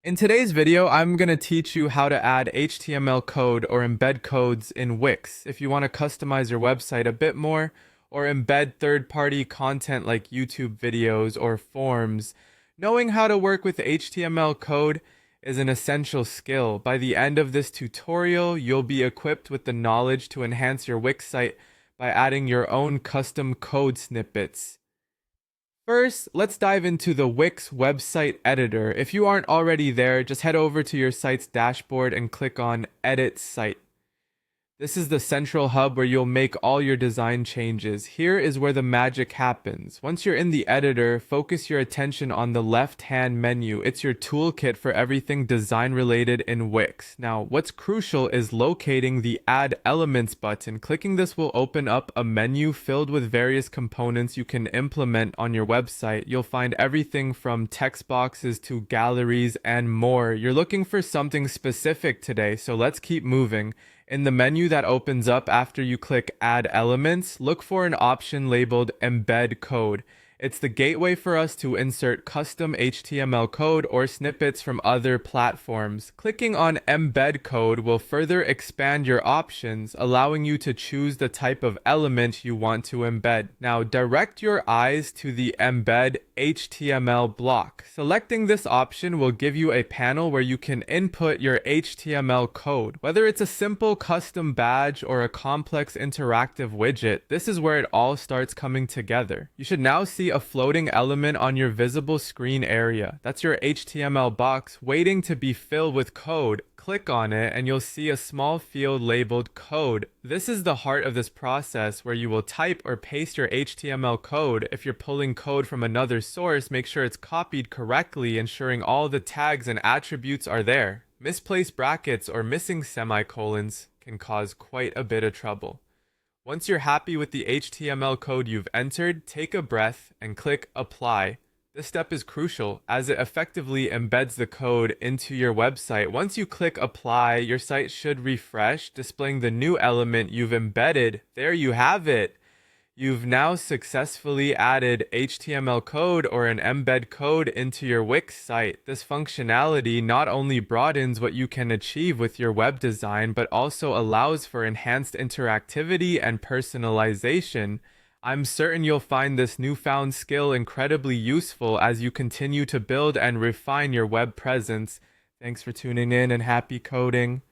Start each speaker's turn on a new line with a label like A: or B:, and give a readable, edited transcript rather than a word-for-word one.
A: In today's video, I'm going to teach you how to add HTML code or embed codes in Wix if you want to customize your website a bit more or embed third-party content like YouTube videos or forms. Knowing how to work with HTML code is an essential skill. By the end of this tutorial, you'll be equipped with the knowledge to enhance your Wix site by adding your own custom code snippets. First, let's dive into the Wix website editor. If you aren't already there, just head over to your site's dashboard and click on Edit Site. This is the central hub where you'll make all your design changes. Here is where the magic happens. Once you're in the editor, focus your attention on the left-hand menu. It's your toolkit for everything design related in Wix. Now, what's crucial is locating the Add Elements button. Clicking this will open up a menu filled with various components you can implement on your website. You'll find everything from text boxes to galleries and more. You're looking for something specific today, so let's keep moving. In the menu that opens up after you click Add Elements, look for an option labeled Embed Code. It's the gateway for us to insert custom HTML code or snippets from other platforms. Clicking on Embed Code will further expand your options, allowing you to choose the type of element you want to embed. Now, direct your eyes to the Embed HTML block. Selecting this option will give you a panel where you can input your HTML code. Whether it's a simple custom badge or a complex interactive widget, this is where it all starts coming together. You should now see a floating element on your visible screen area. That's your HTML box waiting to be filled with code. Click on it and you'll see a small field labeled code. This is the heart of this process where you will type or paste your HTML code. If you're pulling code from another source, make sure it's copied correctly, ensuring all the tags and attributes are there. Misplaced brackets or missing semicolons can cause quite a bit of trouble. Once you're happy with the HTML code you've entered, take a breath and click Apply. This step is crucial as it effectively embeds the code into your website. Once you click Apply, your site should refresh, displaying the new element you've embedded. There you have it. You've now successfully added HTML code or an embed code into your Wix site. This functionality not only broadens what you can achieve with your web design, but also allows for enhanced interactivity and personalization. I'm certain you'll find this newfound skill incredibly useful as you continue to build and refine your web presence. Thanks for tuning in and happy coding.